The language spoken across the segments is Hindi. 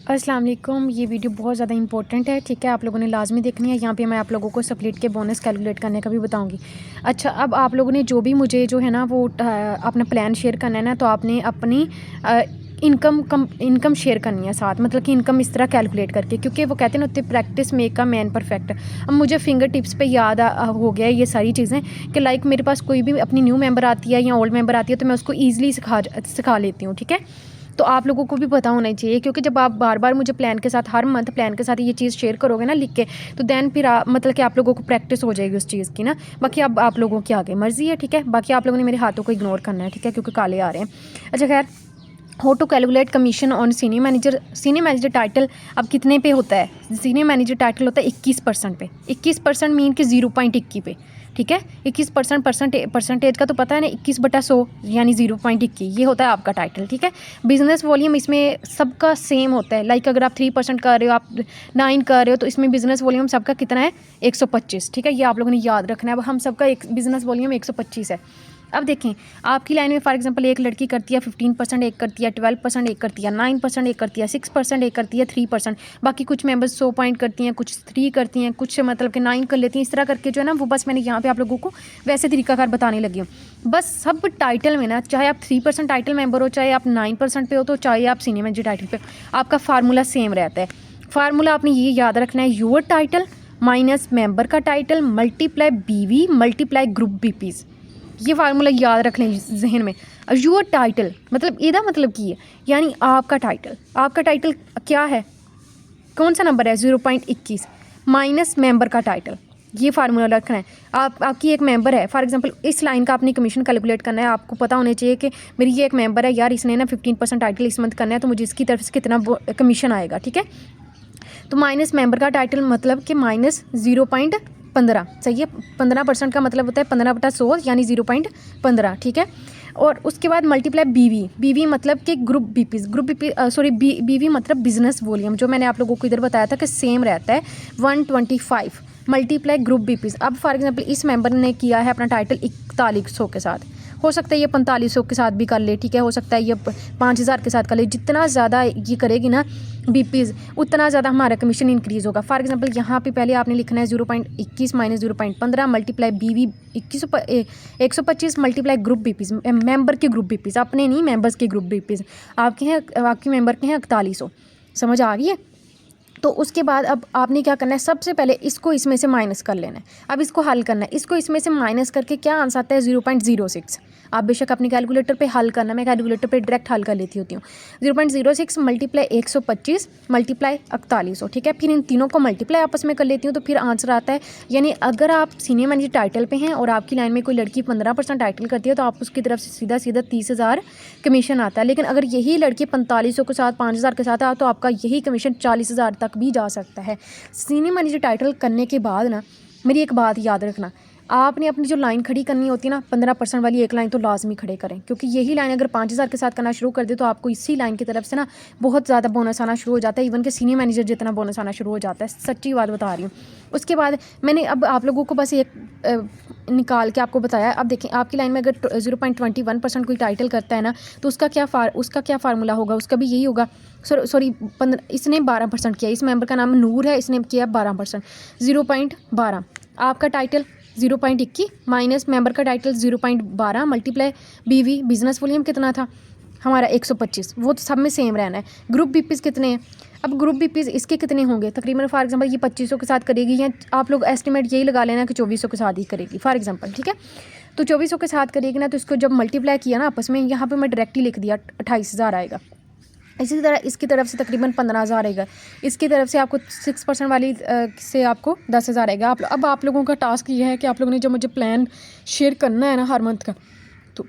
अस्सलाम वालेकुम। ये वीडियो बहुत ज़्यादा इंपॉर्टेंट है, ठीक है। आप लोगों ने लाजमी देखनी है। यहाँ पे मैं आप लोगों को स्प्लिट के बोनस कैलकुलेट करने का भी बताऊंगी। अच्छा, अब आप लोगों ने जो भी मुझे जो है ना वो अपना प्लान शेयर करना है ना, तो आपने अपनी इनकम शेयर करनी है साथ, मतलब कि इनकम इस तरह कैलकुलेट करके, क्योंकि वो कहते हैं ना प्रैक्टिस मेक का मैन परफेक्ट। अब मुझे फिंगर टिप्स पे याद हो गया ये सारी चीज़ें कि लाइक मेरे पास कोई भी अपनी न्यू मेंबर आती है या ओल्ड मेंबर आती है तो मैं उसको ईजिली सिखा लेती हूँ, ठीक है। तो आप लोगों को भी पता होना चाहिए, क्योंकि जब आप बार बार मुझे प्लान के साथ हर मंथ प्लान के साथ ये चीज़ शेयर करोगे ना लिख के, तो दैन फिर मतलब कि आप लोगों को प्रैक्टिस हो जाएगी उस चीज़ की ना। बाकी अब आप लोगों की आगे मर्जी है, ठीक है। बाकी आप लोगों ने मेरे हाथों को इग्नोर करना है, ठीक है, क्योंकि काले आ रहे हैं। अच्छा खैर, how to calculate commission on senior manager. Senior manager title अब कितने पे होता है? सीनियर मैनेजर टाइटल होता है 21% पे। 21% मीन कि 0.21 पे, ठीक है। 21% परसेंटेज का तो पता है ना, 21/100 यानी 0.21 ये होता है आपका टाइटल, ठीक है। बिजनेस वॉल्यूम इसमें सबका सेम होता है। लाइक अगर आप 3% कर रहे हो, आप 9 कर रहे हो, तो इसमें बिजनेस वॉल्यूम सबका कितना है? 125, ठीक है। ये आप लोगों ने याद रखना है। अब हम सबका एक बिजनेस वॉल्यूम 125 है। अब देखें, आपकी लाइन में फॉर एग्जांपल एक लड़की करती है 15%, एक करती है 12%, एक करती है 9%, एक करती है 6%, एक करती है 3%। बाकी कुछ मेंबर्स 100 पॉइंट करती हैं, कुछ 3 करती हैं, कुछ मतलब कि 9 कर लेती हैं। इस तरह करके जो है ना, वो बस मैंने यहाँ पे आप लोगों को वैसे तरीकाकार बताने लगी हूँ। बस सब टाइटल में ना, चाहे आप 3% टाइटल मेंबर हो, चाहे आप 9% पे हो, तो चाहे आप सीनियर मैनेजर टाइटल पे हो, आपका फार्मूला सेम रहता है। फार्मूला आपने ये याद रखना है, यूर टाइटल माइनस मेंबर का title multiply BV multiply group BPs। ये फार्मूला याद रख लें जहन में। यूर टाइटल मतलब ਇਹਦਾ मतलब की है, यानी आपका टाइटल क्या है, कौन सा नंबर है? 0.21 माइनस मेंबर का टाइटल। ये फार्मूला रखना है। आपकी एक मेंबर है, फॉर एग्जांपल इस लाइन का आपने कमीशन कैलकुलेट करना है। आपको पता होना चाहिए कि मेरी ये एक मेंबर है यार, इसने ना 15% टाइटल इस मंथ करना है, तो मुझे इसकी तरफ से कितना कमीशन आएगा, ठीक है। तो माइनस मेंबर का टाइटल मतलब कि माइनस 0.15, सही है। 15% का मतलब होता है 15/100 यानी 0.15, ठीक है। और उसके बाद मल्टीप्लाई BV मतलब कि ग्रुप BP सॉरी BV मतलब बिजनेस वॉल्यूम, जो मैंने आप लोगों को इधर बताया था कि सेम रहता है 125 मल्टीप्लाई ग्रुप BPs। अब फॉर एग्जांपल इस मेंबर ने किया है अपना टाइटल 4100 के साथ, हो सकता है ये 4500 के साथ भी कर ले, ठीक है। हो सकता है ये 5000 के साथ कर ले। जितना ज़्यादा ये करेगी ना BPs, उतना ज़्यादा हमारा कमीशन इंक्रीज़ होगा। फॉर एग्जांपल यहाँ पे पहले आपने लिखना है 0.21 minus 0.15 multiply BV 125 multiply group BPs, member के ग्रुप BPs, अपने नहीं मेंबर्स के ग्रुप BPs। आपके मेंबर के हैं 4100, समझ आ गई है। तो उसके बाद अब आपने क्या करना है, सबसे पहले इसको इसमें से माइनस कर लेना है। अब इसको हल करना है, इसको इसमें से माइनस करके क्या आंसर आता है? 0.06। आप बेशक अपनी कैलकुलेटर पे हल करना, मैं कैलकुलेटर पे डायरेक्ट हल कर लेती होती हूँ। 0.06 मल्टीप्लाई 125 मल्टीप्लाई 4100, ठीक है। फिर इन तीनों को मल्टीप्लाई आपस में कर लेती हूँ, तो फिर आंसर आता है। यानी अगर आप सीनियर मैनेजर टाइटल पे हैं और आपकी लाइन में कोई लड़की 15% टाइटल करती है, तो आप उसकी तरफ से सीधा 30,000 कमीशन आता है। लेकिन अगर यही लड़की 4500 के साथ 5000 के साथ है, तो आपका यही कमीशन 40,000 तक भी जा सकता है। सीनियर मैनेजर टाइटल करने के बाद ना, मेरी एक बात याद रखना, आपने अपनी जो लाइन खड़ी करनी होती है ना, 15% वाली एक लाइन तो लाजमी खड़े करें, क्योंकि यही लाइन अगर 5000 के साथ करना शुरू कर दे, तो आपको इसी लाइन की तरफ से ना बहुत ज़्यादा बोनस आना शुरू हो जाता है। इवन के सीनियर मैनेजर जितना बोनस आना शुरू हो जाता है, सच्ची बात बता रही हूँ। उसके बाद मैंने अब आप लोगों को बस एक निकाल के आपको बताया। अब देखें, आपकी लाइन में अगर 0.21% कोई टाइटल करता है ना, तो उसका क्या फार्मूला होगा? उसका भी यही होगा। सॉरी, इसने 12% किया, इस मेंबर का नाम नूर है, इसने किया 12%, 0.12। आपका टाइटल 0.21 माइनस मेंबर का title 0.12 multiply BV business volume कितना था हमारा? 125। वो तो सब में सेम रहना है। ग्रुप BPs कितने हैं? अब ग्रुप BPs इसके कितने होंगे? तकरीबन फॉर एग्जांपल ये 2500 के साथ करेगी, या आप लोग एस्टिमेट यही लगा लेना कि 2400 के साथ ही करेगी फॉर एग्जांपल, ठीक है। तो 2400 के साथ करेगी ना, तो इसको जब मल्टीप्लाई किया ना आपस में, यहाँ पे मैं डायरेक्ट ही लिख दिया 28,000 आएगा। इसी तरह इसकी तरफ से तकरीबन 15,000 आएगा। इसकी तरफ से आपको 6% वाली से आपको 10,000 आएगा। अब आप लोगों का टास्क ये है कि आप लोगों ने जो मुझे प्लान शेयर करना है ना हर मंथ का, तो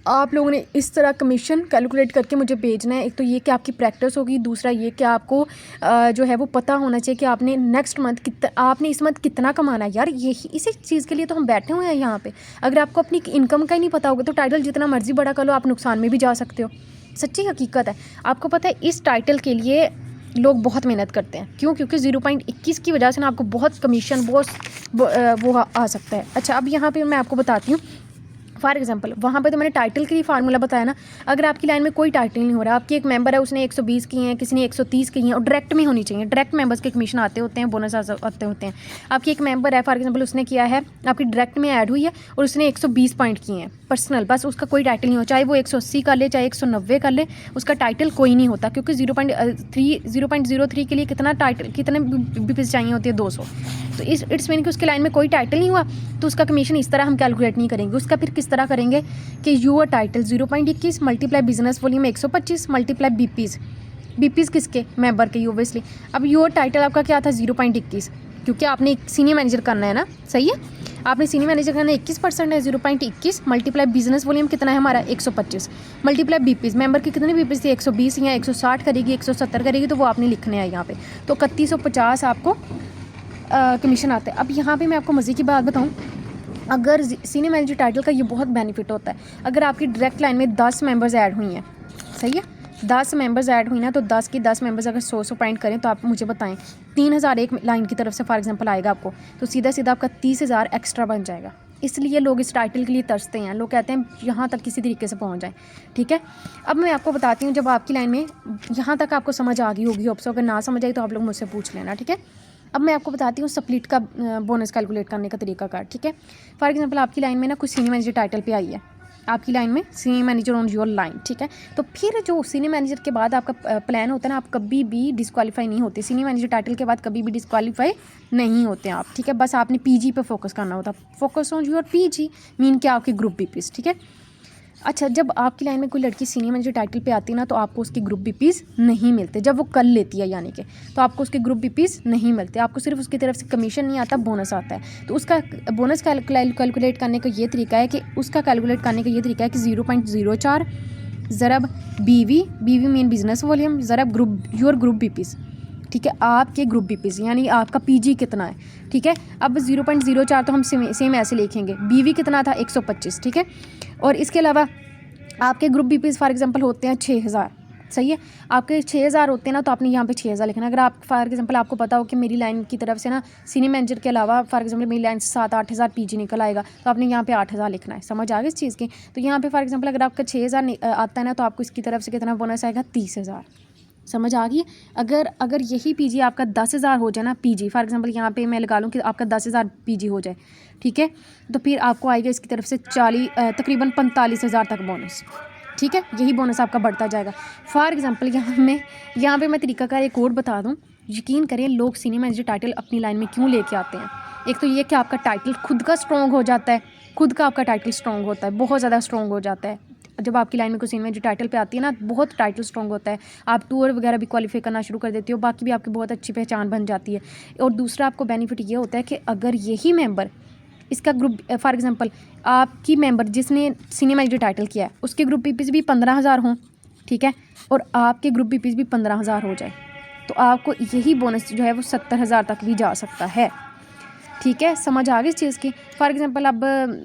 आप लोगों ने इस तरह कमीशन कैलकुलेट करके मुझे भेजना है। एक तो ये कि आपकी प्रैक्टिस होगी, दूसरा ये कि आपको जो है वो पता होना चाहिए कि आपने नेक्स्ट मंथ आपने इस मंथ कितना कमाना है। यार ये इसी चीज़ के लिए तो हम बैठे हुए हैं यहाँ पे। अगर आपको अपनी इनकम का ही नहीं पता होगा, तो टाइटल जितना मर्जी बड़ा कर लो, आप नुकसान में भी जा सकते हो। सच्ची हकीकत है। आपको पता है इस टाइटल के लिए लोग बहुत मेहनत करते हैं। क्यों? क्योंकि 0.21 की वजह से ना आपको बहुत कमीशन वो आ सकता है। अच्छा, अब यहाँ पे मैं आपको बताती हूँ फॉर एग्जांपल वहाँ पे तो मैंने टाइटल के लिए फार्मूला बताया ना। अगर आपकी लाइन में कोई टाइटल नहीं हो रहा, आपकी एक मेंबर है उसने 120 की हैं, किसी ने 130 की हैं, और डायरेक्ट में होनी चाहिए। डायरेक्ट मेंबर्स के कमीशन आते होते हैं, बोनस आते होते हैं। आपकी एक मेंबर है फॉर एग्जांपल, उसने किया है, आपकी डायरेक्ट में ऐड हुई है और उसने 120 पॉइंट किए हैं पर्सनल, बस उसका कोई टाइटल नहीं हो, चाहे वो 180 कर ले चाहे 190 कर ले, उसका टाइटल कोई नहीं होता, क्योंकि 0.03 के लिए कितना टाइटल, कितने बीपीएस चाहिए होती है, 200। तो इट्स मीन कि उसके लाइन में कोई टाइटल नहीं हुआ, तो उसका कमीशन इस तरह हम कैलकुलेट नहीं करेंगे। उसका फिर किस तरह करेंगे कि your title 0.21 multiply business volume 125 multiply BPs किसके, मेंबर के ओब्वियसली। अब योर टाइटल आपका क्या था, 0.21, क्योंकि आपने एक सीनियर मैनेजर करना है ना, सही है, आपने सीनियर मैनेजर करना है, 21% है, 0.21 मल्टीप्लाई बिजनेस वॉल्यूम कितना है हमारा 125 मल्टीप्लाई बीपीज, मेंबर की कितने बीपीज थी 120 या 160 करेगी 170 करेगी, तो वो आपने लिखने हैं यहाँ पे, तो 3150 आपको कमीशन आता है। अब यहाँ पे मैं आपको मज़े की बात बताऊँ, अगर सीनियर मैनेजर टाइटल का ये बहुत बेनिफिट होता है, अगर आपकी डायरेक्ट लाइन में 10 मेंबर्स ऐड हुई हैं, सही है, 10 मेंबर्स ऐड हुई ना, तो 10 की 10 मेंबर्स अगर 100 पॉइंट करें तो आप मुझे बताएं 3000 एक लाइन की तरफ से फॉर एग्जांपल आएगा आपको, तो सीधा सीधा आपका 30,000 एक्स्ट्रा बन जाएगा। इसलिए लोग इस टाइटल के लिए तरसते हैं, लोग कहते हैं यहाँ तक किसी तरीके से पहुँच जाए, ठीक है। अब मैं आपको बताती हूँ, जब आपकी लाइन में यहाँ तक आपको समझ आ गई होगी, ऑप्शन अगर ना समझ आई तो आप लोग मुझसे पूछ लेना, ठीक है। अब मैं आपको बताती हूँ स्प्लिट का बोनस कैलकुलेट करने का तरीका कार, ठीक है। फॉर एग्जांपल आपकी लाइन में ना कुछ सीनियर मैनेजर टाइटल पे आई है, आपकी लाइन में senior manager on your line, ठीक है। तो फिर जो सीनियर मैनेजर के बाद आपका प्लान होता है ना, आप कभी भी डिस्क्वालीफाई नहीं होते, सीनियर मैनेजर टाइटल के बाद कभी भी डिस्क्वालीफाई नहीं होते आप, ठीक है। बस आपने पीजी पे फोकस करना होता, focus on your PG mean क्या, आपके ग्रुप बीपीज, ठीक है। अच्छा, जब आपकी लाइन में कोई लड़की सीनियर मैनेजर टाइटल पे आती है ना, तो आपको उसके ग्रुप बीपीज नहीं मिलते, जब वो कर लेती है यानी कि, तो आपको उसके ग्रुप बीपीज नहीं मिलते, आपको सिर्फ उसकी तरफ से कमीशन नहीं आता, बोनस आता है। तो उसका बोनस कैलकुलेट करने का ये तरीका है कि उसका कैलकुलेट करने का ये तरीका है कि 0.04 ज़रब बीवी मीन बिजनेस वॉल्यूम ज़रब ग्रुप योर ग्रुप बीपीज, ठीक है, आपके ग्रुप बीपीज यानी आपका पीजी कितना है, ठीक है। अब 0.04 तो हम सेम ऐसे लिखेंगे, बीवी कितना था 125, ठीक है। और इसके अलावा आपके ग्रुप बीपीज फॉर एग्जांपल होते हैं 6000, सही है, आपके 6000 होते हैं ना, तो आपने यहाँ पे 6000 लिखना है। अगर आप फॉर एग्जांपल आपको पता हो कि मेरी लाइन की तरफ से ना सीनियर मैनेजर के अलावा फॉर एग्जांपल मेरी लाइन से 7-8 हज़ार पीजी निकल आएगा, तो आपने यहाँ पे 8000 लिखना है। समझ आ गई इस चीज़ की। तो यहाँ पे फॉर एग्जांपल अगर आपका 6000 आता है ना, तो आपको इसकी तरफ से कितना बोनस आएगा 30,000। समझ आ गई। अगर यही पीजी आपका 10,000 हो जाए ना, पीजी फॉर एग्जांपल यहाँ पे मैं लगा लूँ कि आपका 10,000 पीजी हो जाए, ठीक है, तो फिर आपको आएगा इसकी तरफ से तकरीबन 45,000 तक बोनस, ठीक है। यही बोनस आपका बढ़ता जाएगा। फॉर एग्जांपल यहाँ पे मैं तरीका का एक और बता दूँ। यकीन करें, लोग सीनियर मैनेजर टाइटल अपनी लाइन में क्यों लेके आते हैं। एक तो ये कि आपका टाइटल खुद का स्ट्रॉन्ग हो जाता है, खुद का आपका टाइटल स्ट्रॉन्ग होता है, बहुत ज़्यादा स्ट्रॉन्ग हो जाता है। जब आपकी लाइन में कोई सीनियर मैनेजर टाइटल पे आती है ना, बहुत टाइटल स्ट्रॉन्ग होता है, आप टूर वगैरह भी क्वालिफाई करना शुरू कर देती हो, बाकी भी आपकी बहुत अच्छी पहचान बन जाती है। और दूसरा आपको बेनिफिट ये होता है कि अगर यही मेंबर इसका ग्रुप फॉर एग्जांपल आपकी मेंबर जिसने सीनियर मैनेजर टाइटल किया है उसके ग्रुप बीपीज भी 15,000 हों, ठीक है, और आपके ग्रुप बीपीज भी 15,000 हो जाए, तो आपको यही बोनस जो है वो 70,000 तक भी जा सकता है, ठीक है। समझ आ गई इस चीज़ की। फॉर एग्जांपल अब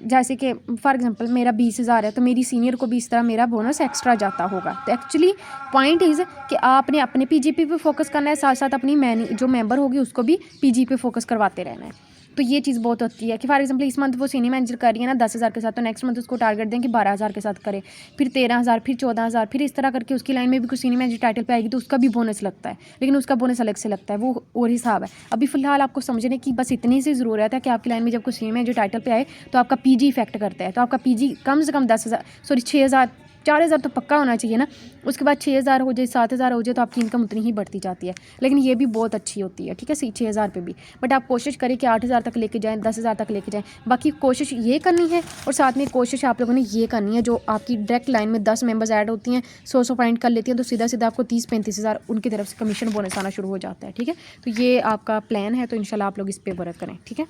जैसे कि फॉर एग्जांपल मेरा 20,000 है, तो मेरी सीनियर को भी इस तरह मेरा बोनस एक्स्ट्रा जाता होगा। तो एक्चुअली पॉइंट इज़ कि आपने अपने पीजीपी पे फोकस करना है, साथ साथ अपनी जो मेंबर होगी उसको भी पीजी पे फोकस करवाते रहना है। तो ये चीज़ बहुत होती है कि फॉर एग्जांपल इस मंथ वो सीनियर मैनेजर कर रही है ना 10,000 के साथ, तो नेक्स्ट मंथ उसको टारगेट दें कि 12,000 के साथ करे, फिर 13,000, फिर 14,000, फिर इस तरह करके उसकी लाइन में भी कुछ सीनियर मैनेजर टाइटल पे आएगी तो उसका भी बोनस लगता है, लेकिन उसका बोनस अलग से लगता है, वो और हिसाब है। अभी फिलहाल आपको समझने की बस इतनी सी ज़रूरत है कि आपकी लाइन में जब कोई सीनियर मैनेजर टाइटल पे आए तो आपका पीजी इफेक्ट करता है, तो आपका पीजी कम से कम 6,000 4,000 तो पक्का होना चाहिए ना। उसके बाद 6,000 हो जाए, 7,000 हो जाए, तो आपकी इनकम उतनी ही बढ़ती जाती है, लेकिन ये भी बहुत अच्छी होती है, ठीक है, 6,000 पे भी। बट आप कोशिश करें कि 8,000 तक लेके जाएं, 10,000 तक लेके जाएं। बाकी कोशिश ये करनी है, और साथ में कोशिश आप लोगों ने ये करनी है, जो आपकी डायरेक्ट लाइन में 10 मेंबर्स ऐड होती हैं, 100 पॉइंट कर लेती हैं, तो सीधा सीधा आपको 30-35,000 उनकी तरफ से कमीशन बोनस आना शुरू हो जाता है, ठीक है। तो ये आपका प्लान है, तो इंशाल्लाह आप लोग इस पर वर्क करें, ठीक है।